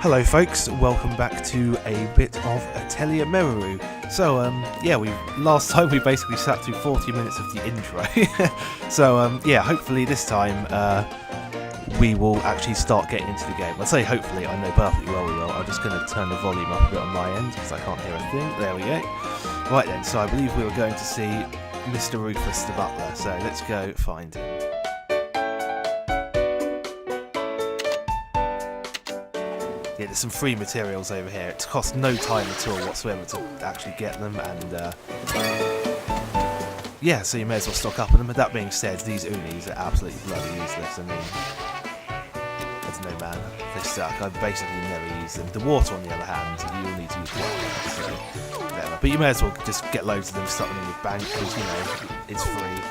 Hello folks, welcome back to a bit of Atelier Meruru. So last time we basically sat through 40 minutes of the intro. So hopefully this time we will actually start getting into the game. I'd say hopefully, I know perfectly well we will. I'm just going to turn the volume up a bit on my end because I can't hear a thing. There we go. Right then, so I believe we were going to see Mr. Rufus the Butler, so let's go find him. Yeah, there's some free materials over here. It costs no time at all whatsoever to actually get them, and so you may as well stock up on them. But that being said, these unis are absolutely bloody useless. I mean, I don't know, man, they suck. I've basically never used them. The water, on the other hand, you'll need to use water, so whatever. But you may as well just get loads of them, stuck them in your bank, because, you know, it's free.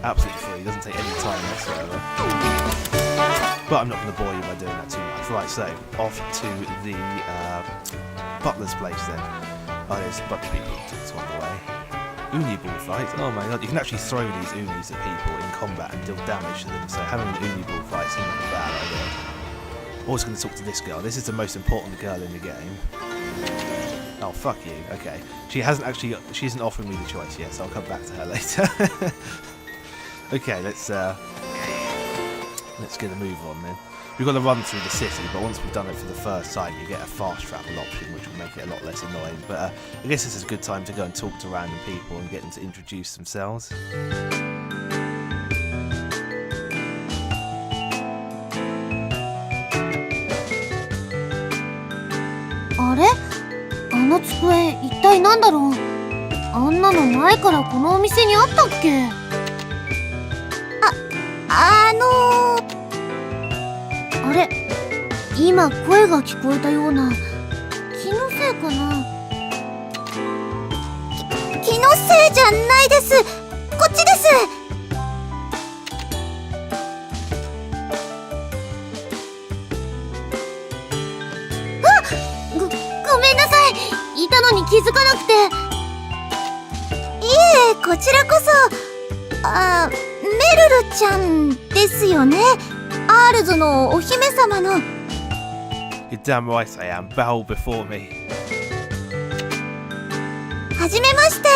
Absolutely free. It doesn't take any time whatsoever. But I'm not going to bore you by doing that too much. Right, so off to the butler's place then. Oh, there's a bunch of people that's on the way. Uni ball fight. Oh my god, you can actually throw these unis at people in combat and deal damage to them. So having an uni ball fight seems like a bad idea. Always going to talk to this girl. This is the most important girl in the game. Oh, fuck you. Okay. She isn't offering me the choice yet, so I'll come back to her later. Okay, let's get a move on then. We've got to run through the city, but once we've done it for the first time, you get a fast travel option, which will make it a lot less annoying. But I guess this is a good time to go and talk to random people and get them to introduce themselves. あれ？あの机、一体なんだろう？あんなの前からこのお店にあったっけ？あれ？今声が聞こえたような。気のせいかな？気のせいじゃないです。こっちです。ごめんなさい。いたのに気づかなくて。いえ、こちらこそ。メルルちゃんですよね。アールズのお姫様の。You're damn right I am. Bow before me. はじめまして。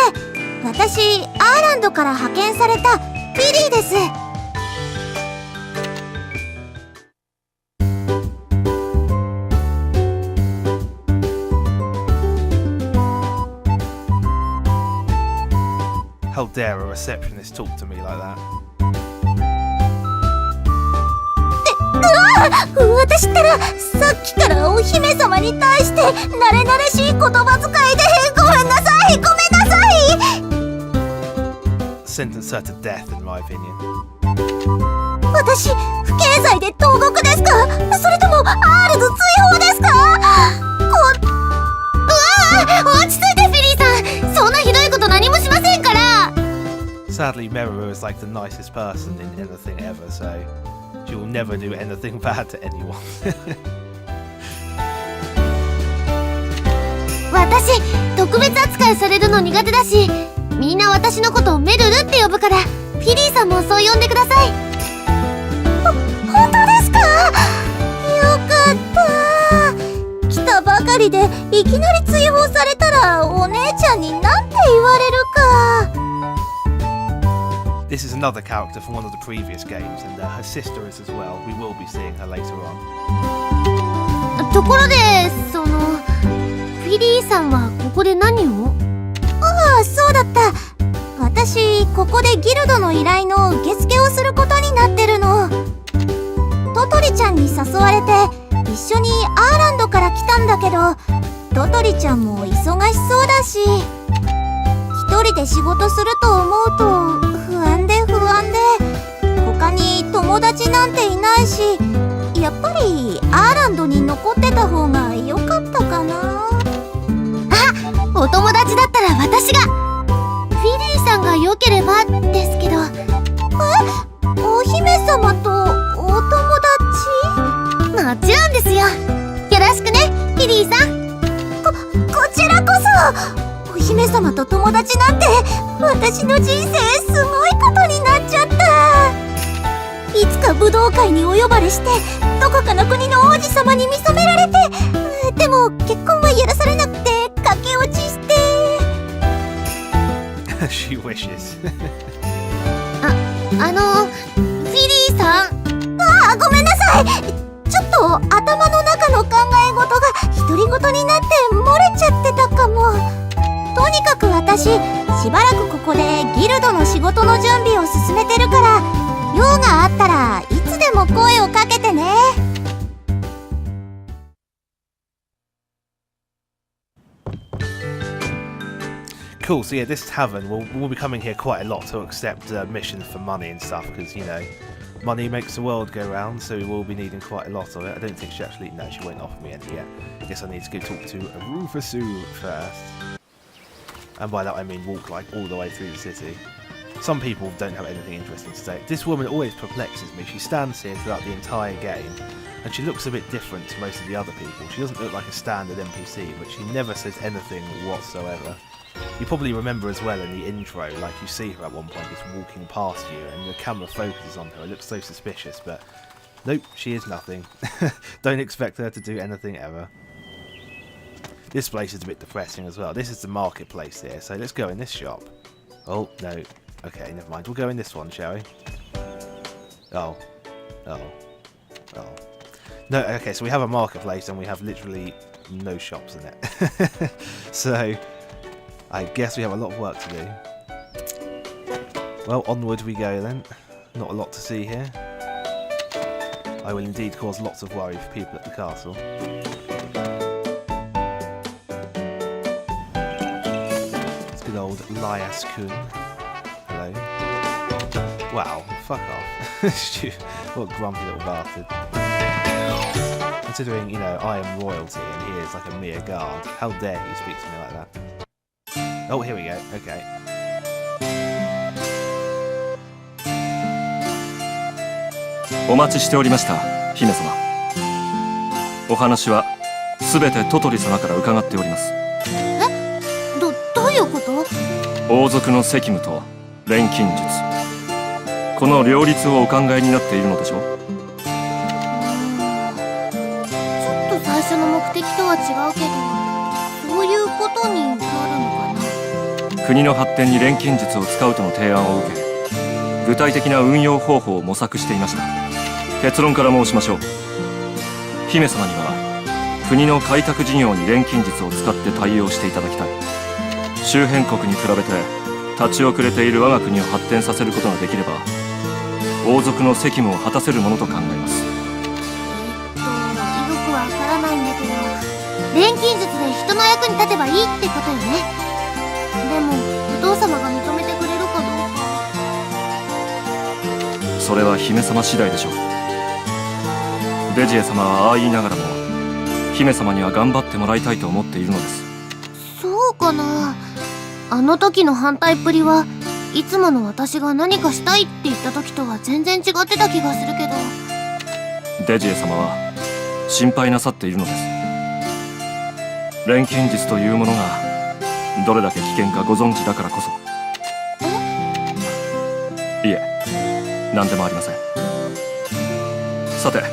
私、アーランドから派遣されたフィリーです。How dare a receptionist talk to me like that? 私ったらさっきからお姫様に対して慣れ慣れしい言葉遣いでごめんなさい、ごめんなさい。 Sentence her to death, in my opinion. 私、不敬罪で投獄ですか？それともアールズ追放ですか？落ち着いてフィリーさん。そんなひどいこと何もしませんから。 Sadly, Meruru is like the nicest person in anything ever, so she will never do anything bad to anyone. 私、特別扱いされるの苦手だし、みんな私のことをメルルって呼ぶから、フィリーさんもそう呼んでください。本当ですか？よかった。来たばかりでいきなり追放されたらお姉ちゃんに何て言われるか。This is another character from one of the previous games, and her sister is as well. We will be seeing her later on. ところで、フィリーさんはここで何を？ああ、そうだった。私、ここでギルドの依頼の受付をすることになってるの。トトリちゃんに誘われて一緒にアーランドから来たんだけど、トトリちゃんも忙しそうだし、一人で仕事すると思うと不安で他に友達なんていないし、やっぱりアーランドに残ってた方が良かったかな。あ、お友達だったら私が。フィリーさんが良ければですけど。お姫様とお友達？もちろんですよ。よろしくね、フィリーさん。こちらこそ。お姫様と友達なんて私の人生すごいことになっちゃった。いつか武道会にお呼ばれしてどこかの国の王子様に見初められてでも結婚は許されなくて駆け落ちして。She wishes. フィリーさん。ああ、ごめんなさい。ちょっと頭の中の考え事が独り言になって漏れちゃってたかも。とにかく私、しばらくここでギルドの仕事の準備を進めてるから、用があったらいつでも声をかけてね。Cool, so yeah, this tavern, we'll be coming here quite a lot to accept missions for money and stuff, because, you know, money makes the world go round, so we will be needing quite a lot of it. I don't think she actually, no, she won't offer me any yet. I guess I need to go talk to Rufusu first. And by that I mean walk like all the way through the city. Some people don't have anything interesting to say. This woman always perplexes me. She stands here throughout the entire game, and she looks a bit different to most of the other people. She doesn't look like a standard NPC, but she never says anything whatsoever. You probably remember as well in the intro, like you see her at one point just walking past you and the camera focuses on her. It looks so suspicious, but nope, she is nothing. Don't expect her to do anything ever. This place is a bit depressing as well. This is the marketplace here, so let's go in this shop. Oh, no. Okay, never mind. We'll go in this one, shall we? Oh. Oh. Oh. No, okay, so we have a marketplace and we have literally no shops in it. So I guess we have a lot of work to do. Well, onward we go then. Not a lot to see here. I will indeed cause lots of worry for people at the castle. It's good old Lias-kun. Hello. Wow, fuck off. What a grumpy little bastard. Considering, you know, I am royalty and he is like a mere guard, how dare he speak to me like that? Oh, here we go. Okay. お待ちしておりました、姫様。お話はすべてトトリ様から伺っております。え？どういうこと？王族の責務と錬金術。この両立をお考えになっているのでしょう？ちょっと最初の目的とは違うけど、そういうことになるのかな。国の発展に錬金術を使うとの提案を受け、具体的な運用方法を模索していました。結論から申しましょう。姫様には国の開拓事業に錬金術を使って対応していただきたい。周辺国に比べて立ち遅れている我が国を発展させることができれば、王族の責務を果たせるものと考えます。よくわからないんだけど、錬金術で人の役に立てばいいってことよね。でもお父様が認めてくれるかどうか。それは姫様次第でしょう。デジエ様はああ言いながらも、姫様には頑張ってもらいたいと思っているのです。そうかな。あの時の反対っぷりはいつもの私が何かしたいって言った時とは全然違ってた気がするけど。デジエ様は心配なさっているのです。錬金術というものがどれだけ危険かご存知だからこそ。いえ、何でもありません。さて、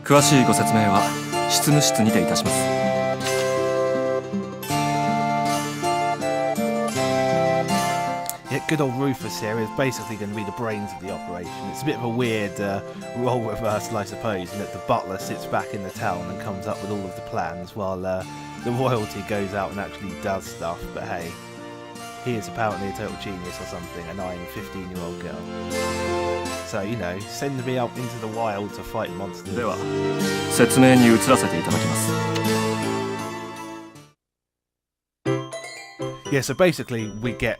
詳しいご説明は執務室にていたします。Yeah, good old Rufus here is basically going to be the brains of the operation. It's a bit of a weird role reversal, I suppose, in that the butler sits back in the town and comes up with all of the plans while the royalty goes out and actually does stuff. But hey, he is apparently a total genius or something, and I am a 15-year-old girl. So, you know, send me out into the wild to fight monsters. では、説明に移らせていただきます。Yeah, so basically we get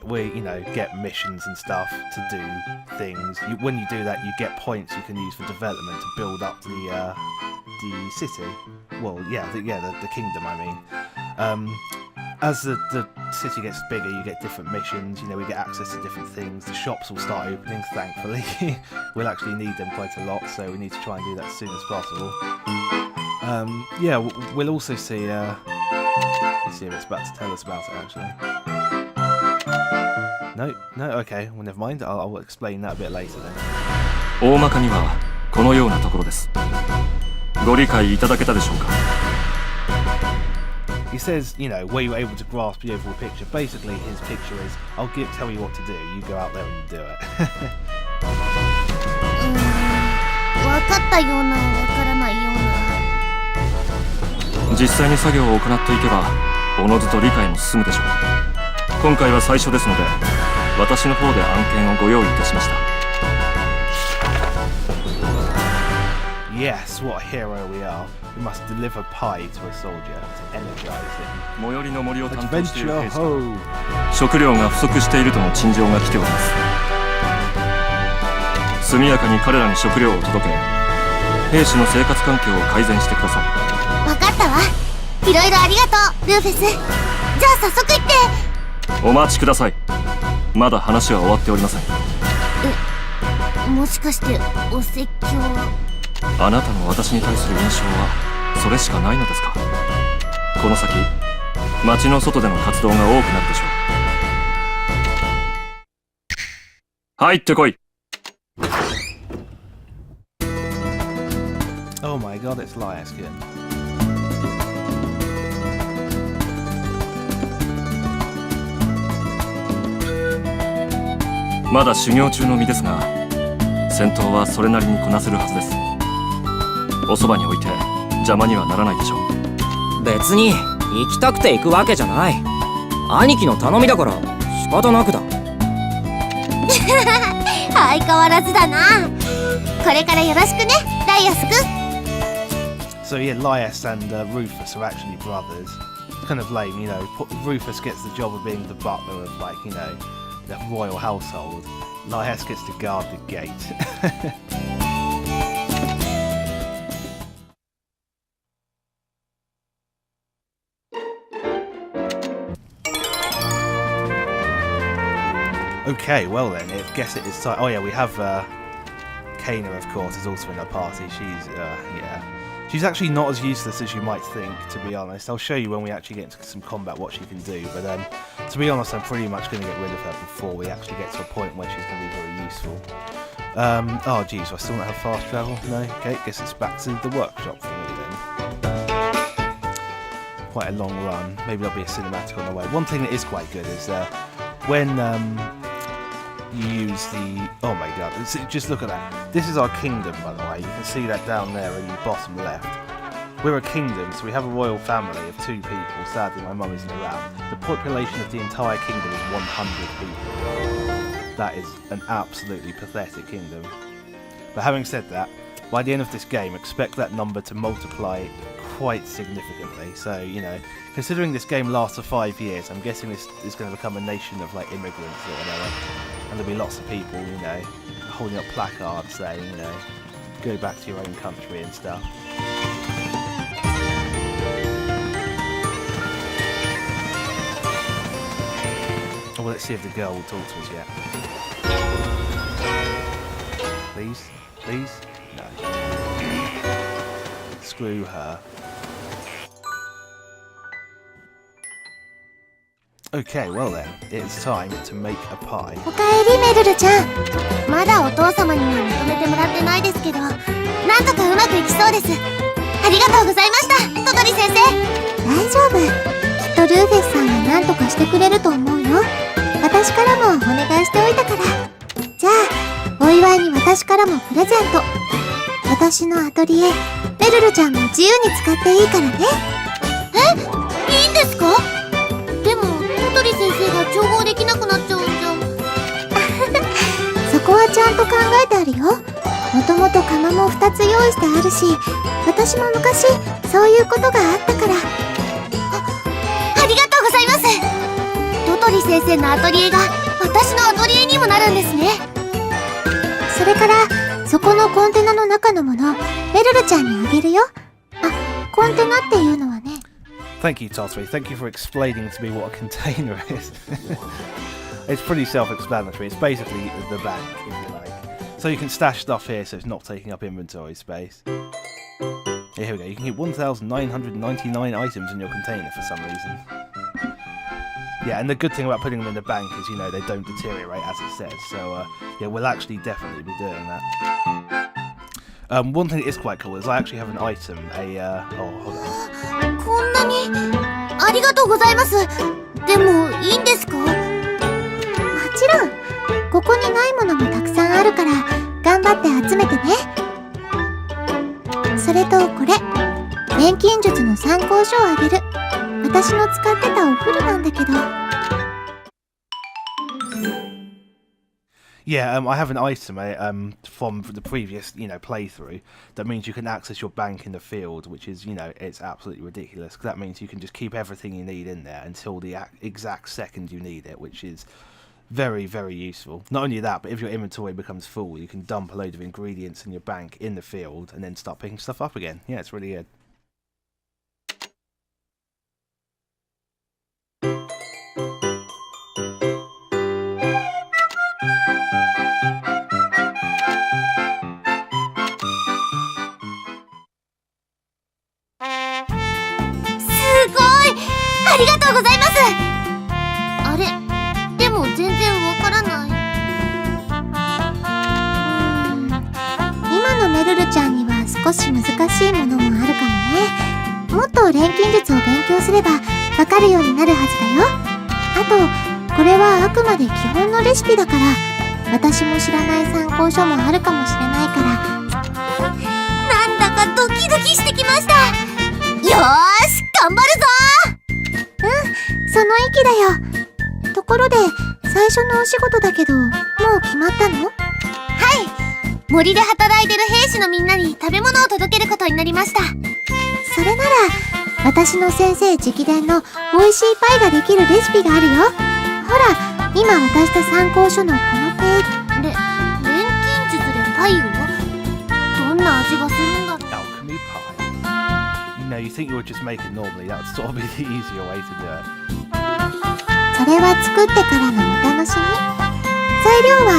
missions and stuff to do things. When you do that, you get points you can use for development to build up the city. Well, the kingdom, I mean. As the city gets bigger, you get different missions. You know, we get access to different things. The shops will start opening, thankfully. We'll actually need them quite a lot, so we need to try and do that as soon as possible. We'll also see. Let's see if it's about to tell us about it, actually. No, okay, well, never mind. I'll explain that a bit later then. 大まかにはこのようなところです。ご理解いただけたでしょうか。He says, you know, were you able to grasp the overall picture? Basically, his picture is, I'll tell you what to do. You go out there and do it. わかったような、わからないような。実際に作業を行っていけばおのずと理解も進むでしょう。今回は最初ですので私の方で案件をご用意いたしました。 Yes, what a hero we are. We must deliver pie to a soldier to energize him. 最寄りの森を担当している Adventure 兵士から ho! 食料が不足しているとの陳情が来ております。速やかに彼らに食料を届け兵士の生活環境を改善してください。わかったわ。いろいろありがとう、ルーフェス。じゃあ早速行って。お待ちください。まだ話は終わっておりません。もしかしてお説教？あなたの私に対する印象はそれしかないのですか。この先街の外での活動が多くなるでしょう。入ってこい。 Oh my god, it's Lyaskin. まだ修行中の身ですが戦闘はそれなりにこなせるはずです。おそばに置いて邪魔にはならないでしょう。別に行きたくて行くわけじゃない。兄貴の頼みだから仕方なくだ。相変わらずだな。これからよろしくね、ライアスくん。 So yeah, Lyas and Rufus are actually brothers. Kind of lame, you know. Rufus gets the job of being the butler of, like, you know, the royal household. Lyas gets to guard the gate. Okay, well then, I guess it is time. Oh yeah, we have Kana, of course, is also in our party. She's, yeah. She's actually not as useless as you might think, to be honest. I'll show you when we actually get into some combat what she can do, but to be honest, I'm pretty much going to get rid of her before we actually get to a point where she's going to be very useful. Oh geez, do I still not have fast travel? No? Okay, guess it's back to the workshop for me then. Quite a long run. Maybe there'll be a cinematic on the way. One thing that is quite good is when you use the... Oh my god, just look at that. This is our kingdom, by the way. You can see that down there in the bottom left. We're a kingdom, so we have a royal family of 2 people. Sadly, my mum isn't around. The population of the entire kingdom is 100 people. That is an absolutely pathetic kingdom. But having said that, by the end of this game, expect that number to multiply quite significantly. So, you know, considering this game lasts for 5 years, I'm guessing this is going to become a nation of, like, immigrants or whatever. And there'll be lots of people, you know, holding up placards saying, you know, go back to your own country and stuff. Oh, well, let's see if the girl will talk to us yet. Please? Please? No. Screw her. Okay, well then, it's time to make a pie. おかえりメルルちゃん。まだお父様には認めてもらってないですけど、なんとかうまくいきそうです。ありがとうございました、トトリ先生。大丈夫。きっとルーフェスさんは何とかしてくれると思うよ。私からもお願いしておいたから。じゃあ、お祝いに私からもプレゼント。私のアトリエ、メルルちゃんも自由に使っていいからね。え、いいんですか？でもトトリ先生が調合できなくなっちゃうんじゃ。そこはちゃんと考えてあるよ。もともと釜も2つ用意してあるし、私も昔そういうことがあったから。ありがとうございます。トトリ先生のアトリエが私のアトリエにもなるんですね。それからそこのコンテナの中のもの、メルルちゃんにあげるよ。あ、コンテナっていうのはね。Thank you, Tottery. Thank you for explaining to me what a container is. It's pretty self-explanatory. It's basically the bank, if you like. So you can stash stuff here so it's not taking up inventory space. Yeah, here we go. You can get 1,999 items in your container for some reason. Yeah, and the good thing about putting them in the bank is, you know, they don't deteriorate as it says. So, yeah, we'll actually definitely be doing that. One thing that is quite cool is I actually have an item, oh, hold on. こんなにアありがとうございます。でもいいんですか？もちろん。ここにないものもたくさんあるから頑張って集めてね。それとこれ、錬金術の参考書をあげる。私の使ってたお風呂なんだけど。Yeah, I have an item from the previous, playthrough that means you can access your bank in the field, which is, it's absolutely ridiculous. 'Cause that means you can just keep everything you need in there until the exact second you need it, which is very, very useful. Not only that, but if your inventory becomes full, you can dump a load of ingredients in your bank in the field and then start picking stuff up again. Yeah, it's really good. Meruru ちゃんには少し難しいものもあるかもね。もっと錬金術を勉強すればわかるようになるはずだよ。あとこれはあくまで基本のレシピだから、私も知らない参考書もあるかもしれないから、なんだかドキドキしてきました。よーし頑張るぞ。その意気だよ。ところで最初のお仕事だけど、もう決まったの？はい、森で働いてる兵士のみんなに食べ物を届けることになりました。それなら私の先生直伝の美味しいパイができるレシピがあるよ。ほら、今渡した参考書のこのページ。錬金術でパイを？どんな味がするんだろう。 Alchemy pie. You think you would just make it normally. That would sort of be the easier way to do it. それは作ってからのお楽しみ。材料は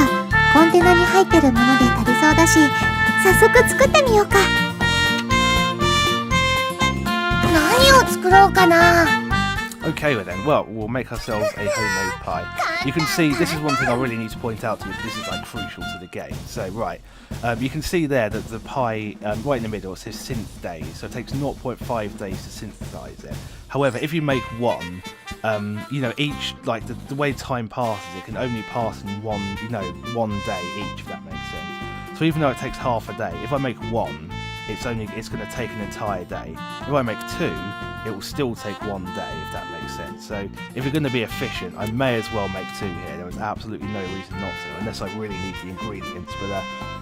コンテナに入ってるもので足りそうだし、早速作ってみようか。何を作ろうかな。 Okay, then. Well, we'll make ourselves a homemade pie. You can see, this is one thing I really need to point out to you. This is like crucial to the game. So, right, you can see there that the pie, right in the middle, it says synth days. So it takes 0.5 days to synthesize it. However, if you make one, each, like the way time passes, it can only pass in one day each, if that makes sense. So even though it takes half a day, if I make one, it's going to take an entire day. If I make two, it will still take one day, if that makes sense. So if you're going to be efficient, I may as well make two here. There is absolutely no reason not to, unless I really need the ingredients. But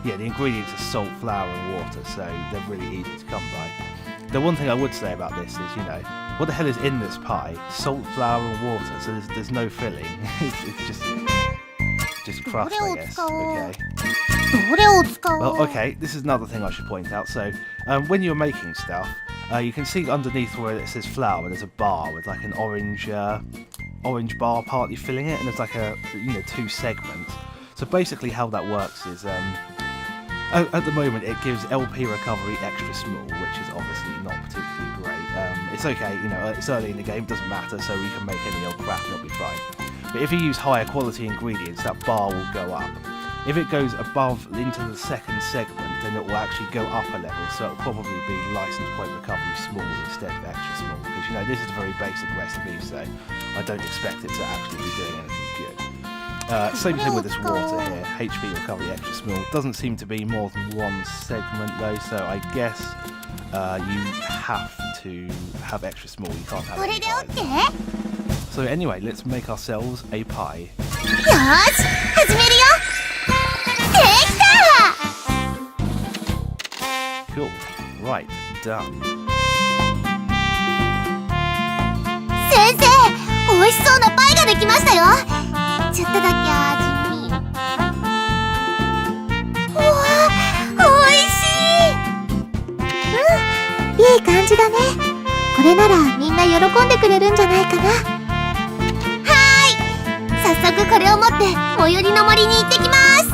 yeah, the ingredients are salt, flour and water, so they're really easy to come by. The one thing I would say about this is, what the hell is in this pie? Salt, flour and water, so there's no filling. It's just crust, I guess. Okay. Well, okay, this is another thing I should point out. So, when you're making stuff, you can see underneath where it says flour, there's a bar with like an orange bar partly filling it, and there's like two segments. So basically how that works is, at the moment it gives LP recovery extra small, which is obviously not particularly great. It's okay, it's early in the game, doesn't matter, so we can make any old crap and it'll be fine. But if you use higher quality ingredients, that bar will go up. If it goes above into the second segment, then it will actually go up a level, so it'll probably be license point recovery small instead of extra small, because this is a very basic recipe, so I don't expect it to actually be doing anything good. Same thing with this water here, HP recovery extra small. Doesn't seem to be more than one segment though, so I guess you have to have extra small, you can't have any higher. So anyway, let's make ourselves a pie. Cool. Right, done. 先生、美味しそうなパイができましたよ。ちょっとだけ味見。うわ、美味しい。いい感じだね。これならみんな喜んでくれるんじゃないかな。はーい。早速これを持って最寄りの森に行ってきます。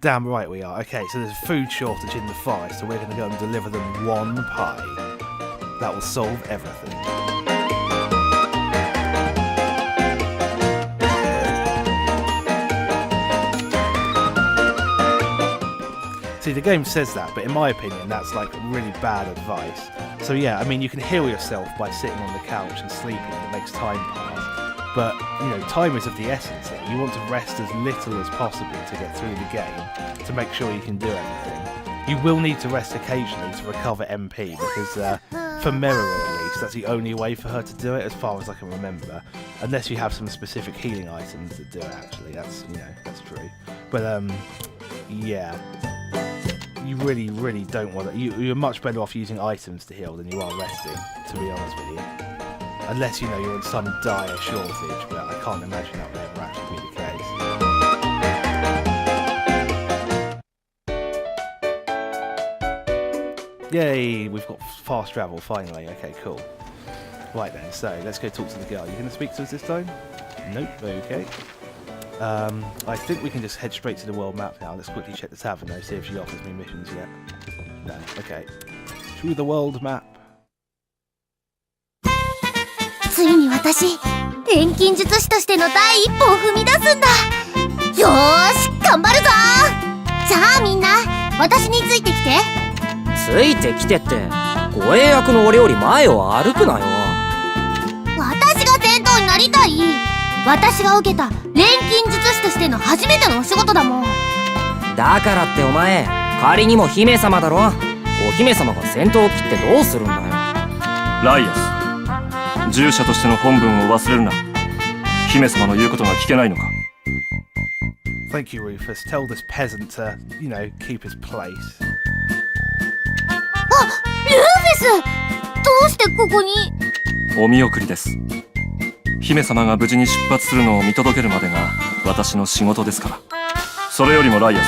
Damn right we are. Okay, so there's a food shortage in the forest, so we're going to go and deliver them one pie. That will solve everything. See, the game says that, but in my opinion, that's like really bad advice. So yeah, I mean, you can heal yourself by sitting on the couch and sleeping, and it makes time pass. But, you know, time is of the essence here. You want to rest as little as possible to get through the game, to make sure you can do everything. You will need to rest occasionally to recover MP, because for Meruru at least, that's the only way for her to do it, as far as I can remember. Unless you have some specific healing items that do it, actually. That's, you know, that's true. But, yeah. You really, really don't want to... You're much better off using items to heal than you are resting, to be honest with you. Unless, you know, you're in some dire shortage, but I can't imagine that would ever actually be the case. Yay, we've got fast travel, finally. Okay, cool. Right then, so let's go talk to the girl. You going to speak to us this time? Nope, okay. I think we can just head straight to the world map now. Let's quickly check the tavern though, see if she offers me missions yet. No, okay. To the world map. ついに私、錬金術師としての第一歩を踏み出すんだ。よーし、頑張るぞ。じゃあみんな、私についてきて。ついてきてって、護衛役の俺より前を歩くなよ。私が先頭になりたい。私が受けた錬金術師としての初めてのお仕事だもん。だからってお前、仮にも姫様だろ。お姫様が先頭を切ってどうするんだよ。ライアス、従者としての本分を忘れるな。姫様の言うことが聞けないのか。 Thank you, Rufus. Tell this peasant to, you know, keep his place. あ、ルーフェス、どうしてここに？お見送りです。姫様が無事に出発するのを見届けるまでが私の仕事ですから。それよりもライアス、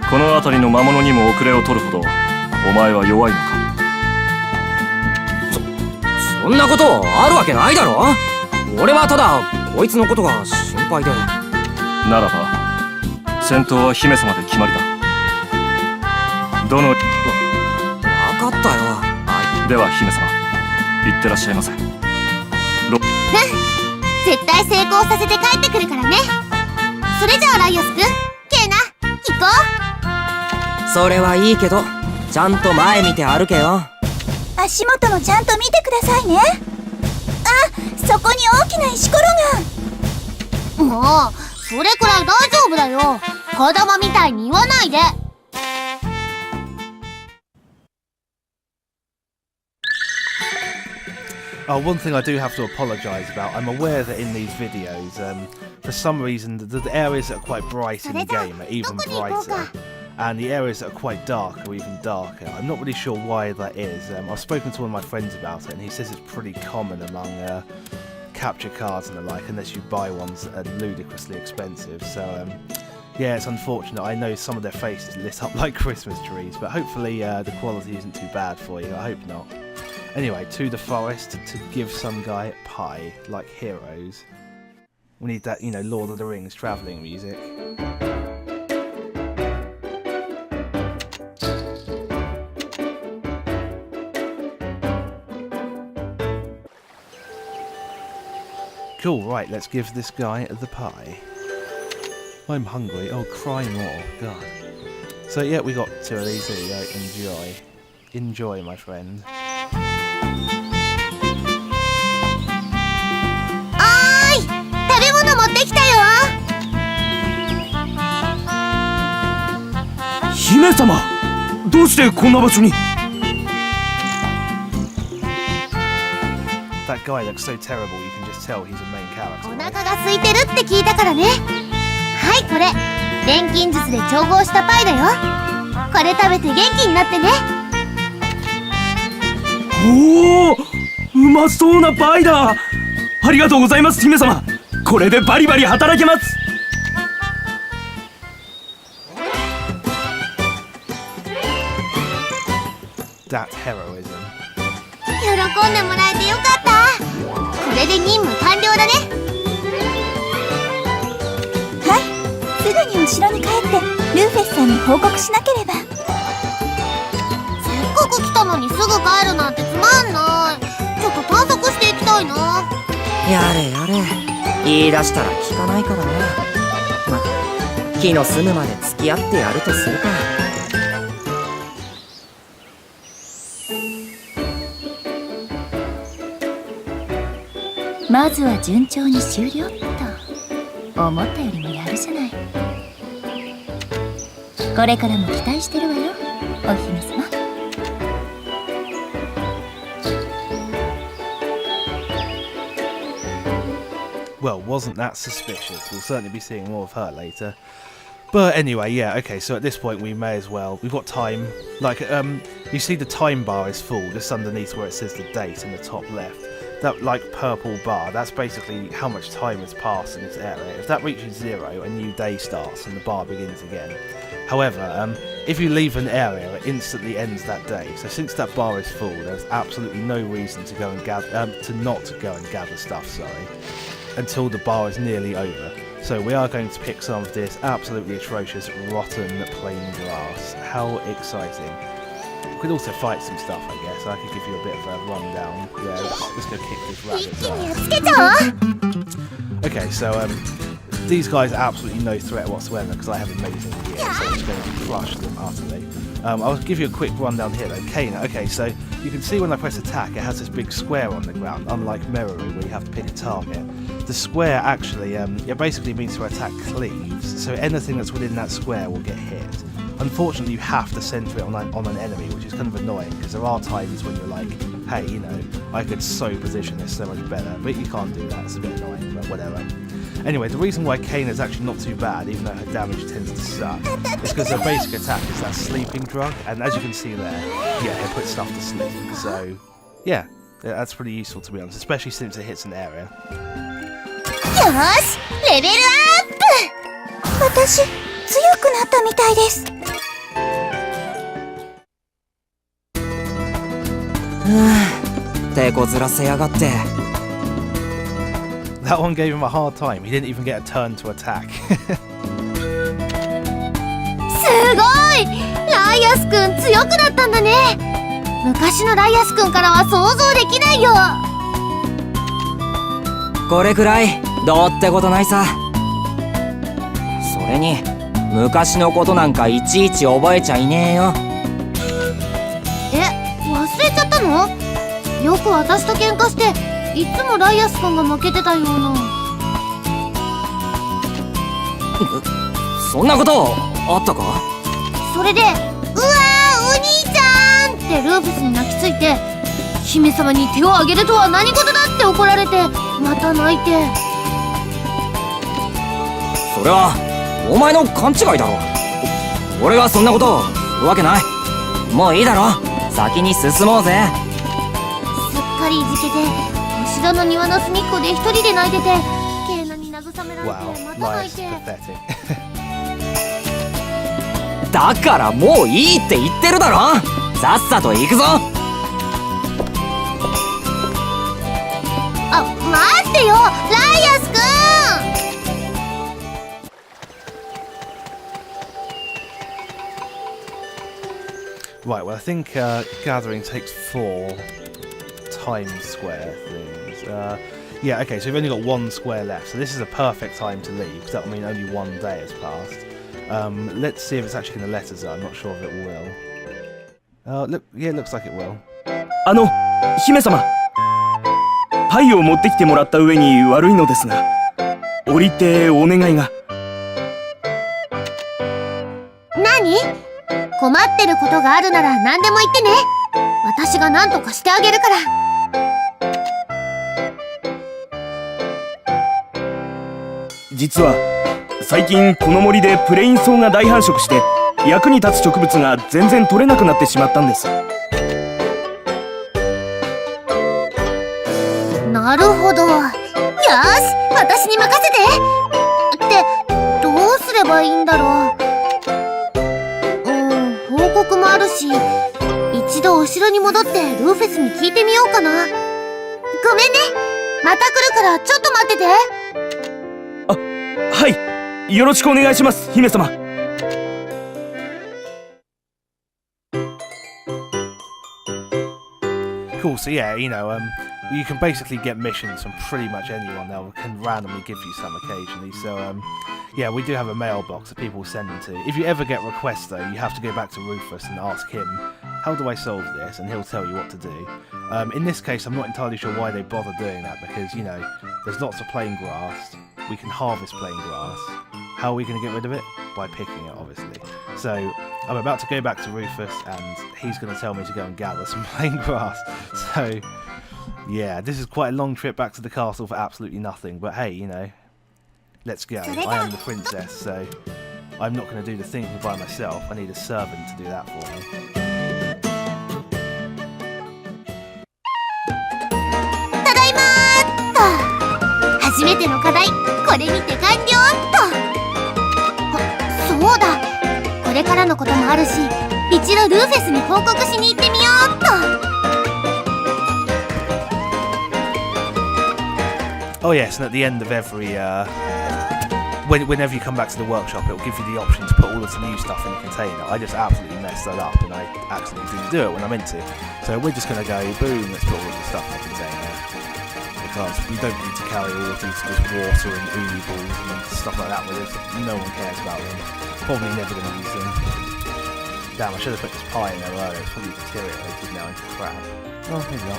この辺りの魔物にも遅れを取るほどお前は弱いのか。そんなことあるわけないだろ。俺はただこいつのことが心配で。ならば戦闘は姫様で決まりだ。どのわかったよ。では姫様、行ってらっしゃいませ。絶対成功させて帰ってくるからね。それじゃあライオスくん、ケイナ、行こう。それはいいけど、ちゃんと前見て歩けよ。足元もちゃんと見てくださいね。あ、そこに大きな石ころが。もうそれくらい大丈夫だよ。子供みたいに言わないで。One thing I do have to apologise about. I'm aware that in these videos, for some reason, the areas that are quite bright in the game are even brighter, and the areas that are quite dark are even darker. I'm not really sure why that is. I've spoken to one of my friends about it, and he says it's pretty common among capture cards and the like, unless you buy ones that are ludicrously expensive. So, yeah, it's unfortunate. I know some of their faces lit up like Christmas trees, but hopefully the quality isn't too bad for you. I hope not. Anyway, to the forest to give some guy pie, like heroes. We need that, you know, Lord of the Rings travelling music. Cool, right, let's give this guy the pie. I'm hungry. Oh, cry more. God. So, yeah, we got two of these. There you go. Enjoy. Enjoy, my friend. 持ってきたよ。姫様、どうしてこんな場所に？ That guy looks so terrible. You can just tell he's a main character. お腹が空いてるって聞いたからね。はい、これ錬金術で調合したパイだよ。これ食べて元気になってね。おお、うまそうなパイだ。ありがとうございます、姫様。これでバリバリ働けます。That heroism. 喜んでもらえてよかった。これで任務完了だね。はい、すぐに後ろに帰ってルーフェスさんに報告しなければ。せっかく来たのにすぐ帰るなんてつまんない。ちょっと探索していきたいな。やれやれ、言い出したら聞かないからな。ま、木の住むまで付き合ってやるとするか。まずは順調に終了っと。思ったよりもやるじゃない。これからも期待してるわよ、お姫様。Well, wasn't that suspicious? We'll certainly be seeing more of her later. But anyway, yeah, okay, so at this point we may as well. We've got time. Like, you see the time bar is full just underneath where it says the date in the top left. That, like, purple bar, that's basically how much time has passed in this area. If that reaches 0, a new day starts and the bar begins again. However, if you leave an area, it instantly ends that day. So since that bar is full, there's absolutely no reason to go and not go and gather stuff, sorry, until the bar is nearly over. So we are going to pick some of this absolutely atrocious, rotten, plain grass. How exciting. We could also fight some stuff, I guess. I could give you a bit of a rundown. Yeah, let's go kick this rabbit's ass. Okay, so these guys are absolutely no threat whatsoever because I have amazing gear, so I'm just going to crush them utterly. I'll give you a quick rundown here though. Kana, okay, so you can see when I press attack it has this big square on the ground, unlike Meruru where you have to pick a target. The square actually, it basically means to attack cleaves, so anything that's within that square will get hit. Unfortunately, you have to centre it on an enemy, which is kind of annoying, because there are times when you're like, hey, you know, I could so position this so much better, but you can't do that, it's a bit annoying, but whatever. Anyway, the reason why Kana is actually not too bad, even though her damage tends to suck, is because her basic attack is that sleeping drug, and as you can see there, yeah, it puts stuff to sleep, so, yeah, that's pretty useful to be honest, especially since it hits an area. よーし、レベルアップ。私、強くなったみたいです。手こずらせやがって。That one gave him a hard time. He didn't even get a turn to attack. すごい！ライアスくん強くなったんだね。昔のライアスくんからは想像できないよ。これくらいどうってことないさ。それに昔のことなんかいちいち覚えちゃいねえよ。忘れちゃったの？よく私と喧嘩していつもライアスくんが負けてたような。そんなことあったか？それで、うわーお兄ちゃんってルーフスに泣きついて、姫様に手を挙げるとは何事だって怒られて、また泣いて。それはお前の勘違いだろ。俺がそんなことするわけない。もういいだろ、先に進もうぜ。すっかりいじけて、お城の庭の隅っこで一人で泣いてて、ケイナに慰められて、また泣いて。だからもういいって言ってるだろ。さっさと行くぞ。あ、待ってよ、ライアスくん。Right, well I think gathering takes 4 time square things. Yeah, okay, so we've only got 1 square left, so this is a perfect time to leave, because that will mean only 1 day has passed. Let's see if it's actually going to let us out. I'm not sure if it will. Look, yeah, it looks like it will. 姫様、パイを持ってきてもらった上に悪いのですが、降りてお願いが。何？困ってることがあるなら何でも言ってね。私が何とかしてあげるから。実は最近この森でプレインソウが大繁殖して役に立つ植物が全然取れなくなってしまったんです。なるほど。よし、私に任せて。ってどうすればいいんだろう。報告もあるし、一度お城に戻ってルーフェスに聞いてみようかな。ごめんね、また来るからちょっと待ってて。はい、よろしくお願いします、姫様。Cool, so yeah, you know, you can basically get missions from pretty much anyone. They can randomly give you some occasionally. So, yeah, we do have a mailbox that people send them to. If you ever get requests, though, you have to go back to Rufus and ask him how do I solve this? And he'll tell you what to do. In this case, I'm not entirely sure why they bother doing that, because, you know, there's lots of plain grass. We can harvest plain grass. How are we going to get rid of it? By picking it, obviously. So I'm about to go back to Rufus, and he's going to tell me to go and gather some plain grass. So yeah, this is quite a long trip back to the castle for absolutely nothing. But hey, you know, let's go. I am the princess, so I'm not going to do the thinking by myself. I need a servant to do that for me. ただいまーっと。初めての課題、これにて完了っと。そうだ、これからのこともあるし、一度ルーフェスに報告しに行ってみようっと。Oh yes, and at the end of every whenever you come back to the workshop, it will give you the option to put all of the new stuff in the container. I just absolutely messed that up, and I accidentally didn't do it when I meant to. So we're just going to go, boom, let's put all of the stuff in the container. Because we don't need to carry all of these water and ooey balls and stuff like that with us. No one cares about them. Probably never going to use them. Damn, I should have put this pie in there earlier. It's probably deteriorated now into crap. Oh, maybe not.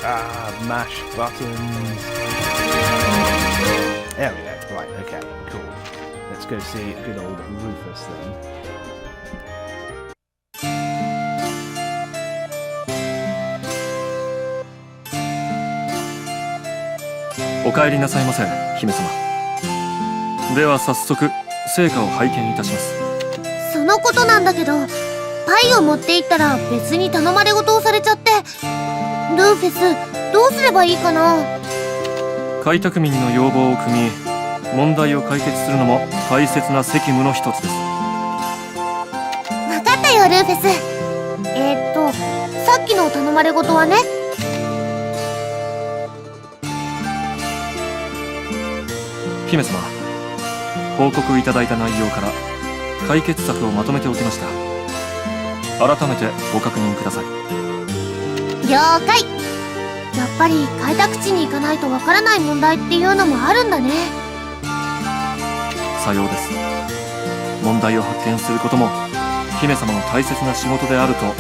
Ah, mash buttons. There we go. Right, okay, cool. Let's go see good old Rufus then. お帰りなさいませ、姫様。では早速成果を拝見いたします。そのことなんだけど、パイを持って行ったら別に頼まれ事をされちゃって。ルーフェス、どうすればいいかな。開拓民の要望を汲み、問題を解決するのも大切な責務の一つです。わかったよ、ルーフェス。さっきの頼まれ事はね。姫様、報告いただいた内容から解決策をまとめておきました。改めてご確認ください。了解。やっぱり開拓地に行かないとわからない問題っていうのもあるんだね。さようです。問題を発見することも姫様の大切な仕事であるとお考え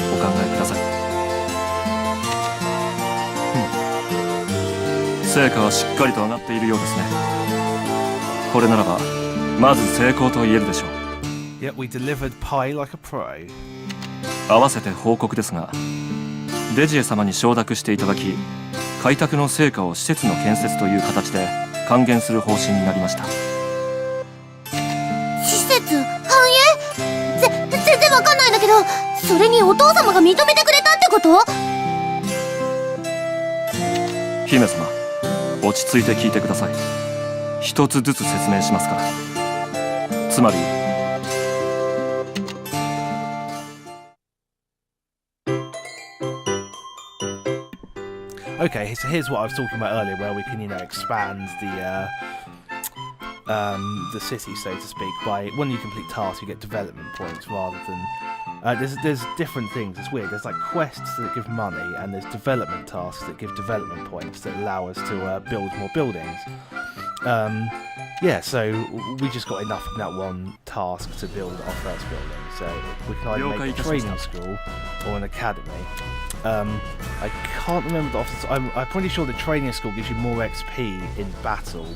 ください。成果はしっかりと上がっているようですね。これならばまず成功と言えるでしょう。 Yep, we delivered pie like a pro. 合わせて報告ですが、デジエ様に承諾していただき、開拓の成果を施設の建設という形で還元する方針になりました。施設繁栄？全然わかんないんだけど、それにお父様が認めてくれたってこと？姫様、落ち着いて聞いてください。一つずつ説明しますから。つまりOkay, so here's what I was talking about earlier, where we can, you know, expand the city, so to speak. By when you complete tasks, you get development points rather than. There's different things. It's weird. There's like quests that give money, and there's development tasks that give development points that allow us to build more buildings. Yeah, so we just got enough in that one task to build our first building. So we can either make a training school or an academy. I can't remember the office. I'm pretty sure the training school gives you more XP in battle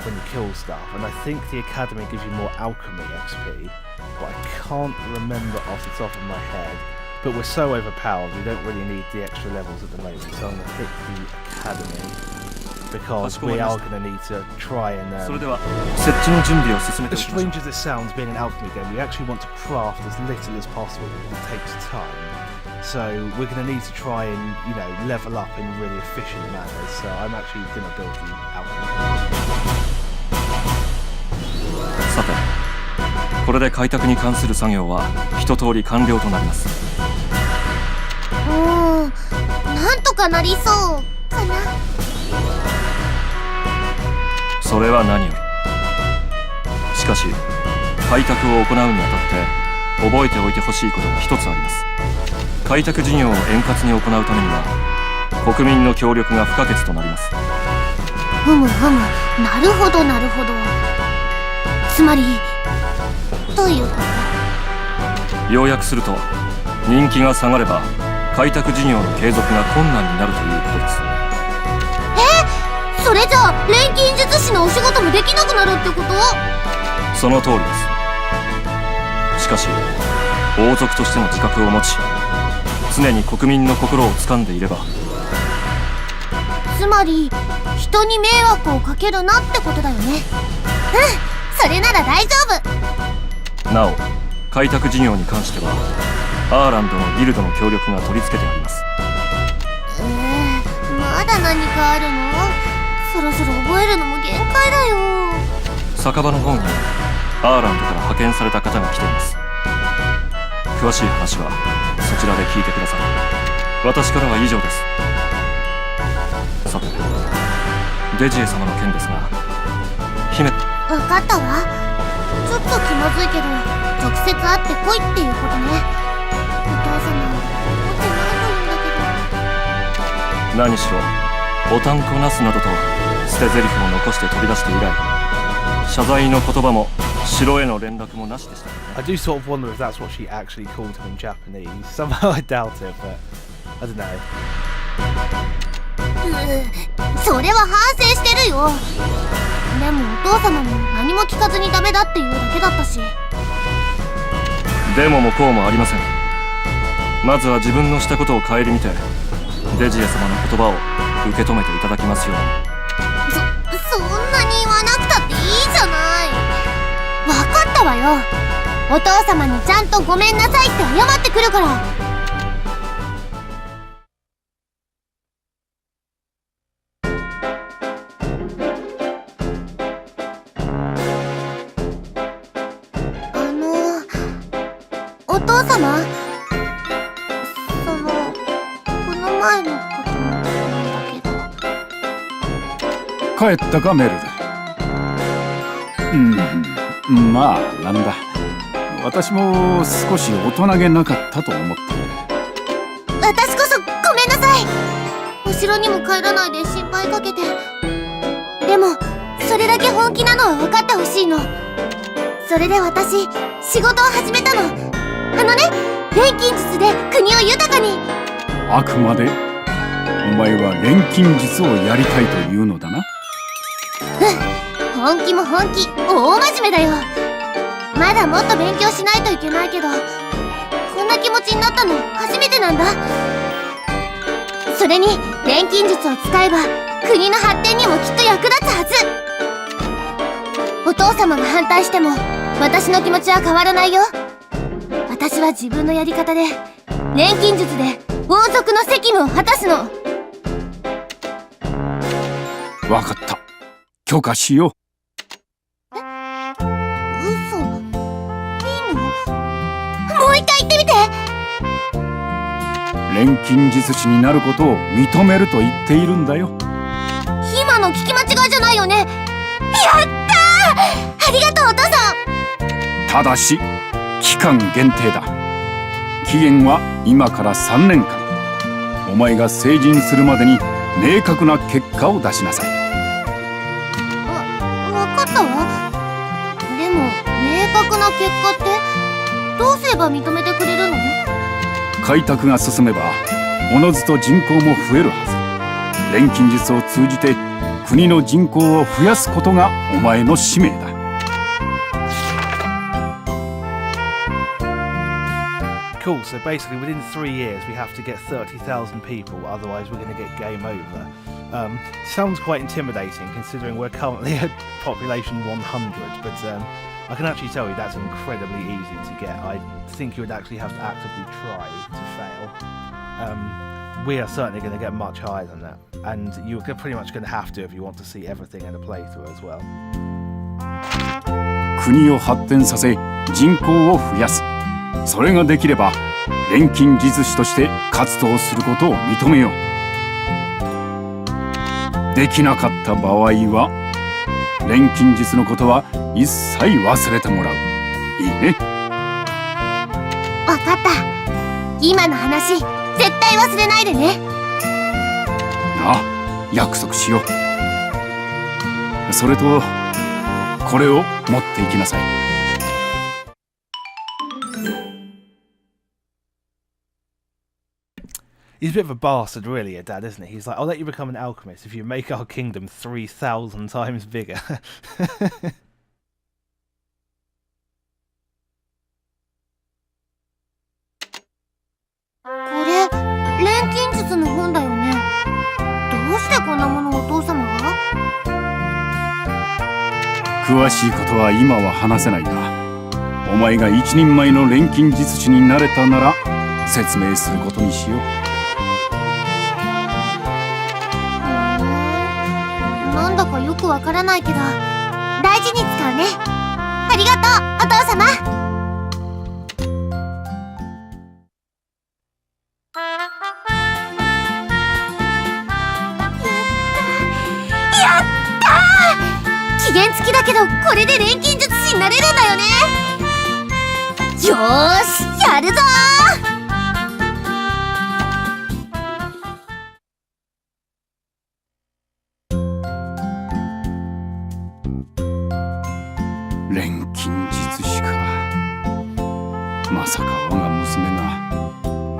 when you kill stuff, and I think the academy gives you more alchemy XP, but I can't remember off the top of my head. But we're so overpowered, we don't really need the extra levels at the moment, so I'm going to pick the academy, because we are going to need to try and... それでは設置の準備を進めて As おきましょう。 strange as this sounds, being an alchemy game, we actually want to craft as little as possible because it takes time. So we're going to need to try and, you know, level up in really efficient manners. So I'm actually going to build the alchemy. さて、これで開拓に関する作業は一通り完了となります。なんとかなりそうかな。それは何より。しかし開拓を行うにあたって覚えておいてほしいことが一つあります。開拓事業を円滑に行うためには国民の協力が不可欠となります。ふむふむ、なるほどなるほど。つまりということ。要約すると、人気が下がれば開拓事業の継続が困難になるということです。それじゃあ錬金術師のお仕事もできなくなるってこと？その通りです。しかし王族としての自覚を持ち、常に国民の心を掴んでいれば。つまり人に迷惑をかけるなってことだよね。それなら大丈夫。なお開拓事業に関してはアーランドのギルドの協力が取り付けてあります。まだ何かあるの？そろそろ覚えるのも限界だよ。酒場の方にアーランドから派遣された方が来ています。詳しい話はそちらで聞いてください。私からは以上です。さて、デジエ様の件ですが、姫。分かったわ。ちょっと気まずいけど直接会ってこいっていうことね。お父様持ってないといいんだけど。何しろおたんこなすなどと捨て台詞を残して飛び出して以来、謝罪の言葉も城への連絡もなしでした、ね。I do sort of wonder if that's what she actually called him in Japanese. Somehow I doubt it, but I don't know. それは反省してるよ。でもお父様も何も聞かずにダメだっていうだけだったし。でもこうもありません。まずは自分のしたことを顧みてデジエ様の言葉を受け止めていただきますように。そんなに言わなくたっていいじゃない。分かったわよ。お父様にちゃんとごめんなさいって謝ってくるから。お父様、この前のことなんだけど。帰ったかメルル。まあなんだ、私も少し大人げなかったと思っている。私こそごめんなさい。お城にも帰らないで心配かけて。でもそれだけ本気なのは分かってほしいの。それで私仕事を始めたの。錬金術で国を豊かに。あくまでお前は錬金術をやりたいというのだな。本気も本気、大真面目だよ。まだもっと勉強しないといけないけど、こんな気持ちになったの初めてなんだ。それに錬金術を使えば国の発展にもきっと役立つはず。お父様が反対しても私の気持ちは変わらないよ。私は自分のやり方で錬金術で王族の責務を果たすの。わかった、許可しよう。嘘？いいの？もう一回言ってみて。錬金術師になることを認めると言っているんだよ。今の聞き間違いじゃないよね。やったー！ありがとうお父さん。ただし期間限定だ。期限は今から3年間。お前が成人するまでに明確な結果を出しなさい。わかったわ。でも明確な結果ってどうすれば認めてくれるの？開拓が進めばおのずと人口も増えるはず。錬金術を通じて国の人口を増やすことがお前の使命だ。Cool, so basically within 3 years we have to get 30,000 people, otherwise we're going to get game over. Sounds quite intimidating considering we're currently at population 100, but I can actually tell you that's incredibly easy to get. I think you would actually have to actively try to fail. We are certainly going to get much higher than that, and you're pretty much going to have to if you want to see everything in a playthrough as well. 国を発展させ人口を増やす。それができれば錬金術師として活動することを認めよう。できなかった場合は錬金術のことは一切忘れてもらう。いいね。わかった。今の話絶対忘れないでね。なあ、約束しよう。それとこれを持っていきなさい。He's a bit of a bastard, really, your dad, isn't he? He's like, I'll let you become an alchemist if you make our kingdom 3,000 times bigger. これ錬金術の本だよね。どうしてこんなものをお父様が？詳しいことは今は話せないが、お前が一人前の錬金術師になれたなら説明することにしよう。なんだかよくわからないけど大事に使うね。ありがとうお父様。やったー！期限付きだけどこれで錬金術師になれるんだよね。よーしやるぞ錬金術師か。まさか我が娘が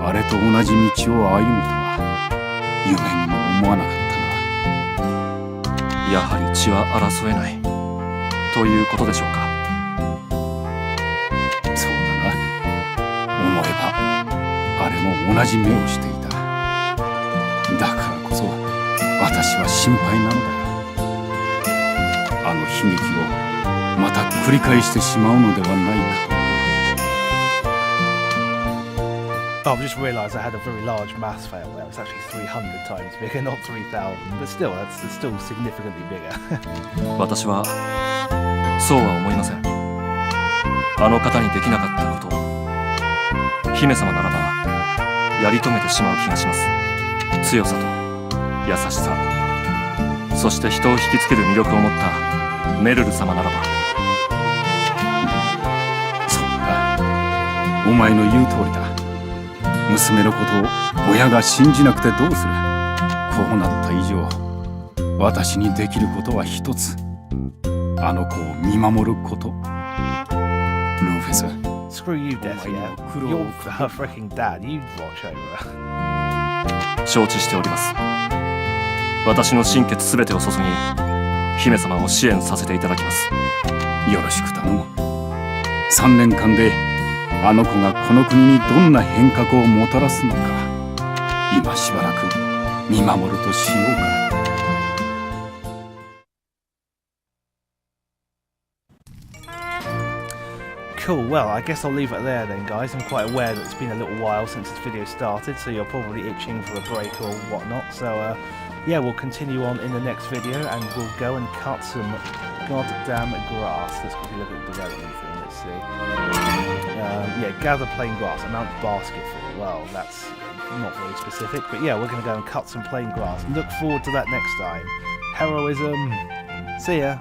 あれと同じ道を歩むとは夢にも思わなかったな。やはり血は争えないということでしょうか。そうだな。思えばあれも同じ目をしていた。だからこそ私は心配なのだよ。あの悲劇をまた繰り返してしまうのではないかと。Oh, I've just realised I had a very large maths fail there. It's actually 300 times bigger, not 3,000. But still, that's still significantly bigger. 私はそうは思いません。あの方にできなかったことを姫様ならばやり遂げてしまう気がします。強さと優しさ、そして人を引きつける魅力を持ったメルル様ならば。そうだ。お前の言う通りだ。娘のことを親が信じなくてどうする。こうなった以上私にできることは一つ。あの子を見守ること。ルーフェス。 Screw you, Death, yeah. You're her freaking dad. You watch over her. 承知しております。私の心血すべてを注ぎ姫様を支援させていただきます。よろしく頼む。3年間であの子がこの国にどんな変革をもたらすのか、今しばらく見守るとしようか。Cool, well, I guess I'll leave it there then, guys. I'm quite aware that it's been a little while since this video started, so you're probably itching for a break or whatnot. So, yeah, we'll continue on in the next video, and we'll go and cut some goddamn grass. Let's quickly look at the development thing, let's see. Yeah, gather plain grass, amount basketful. Well, that's not very specific, but yeah, we're going to go and cut some plain grass. Look forward to that next time. Heroism. See ya.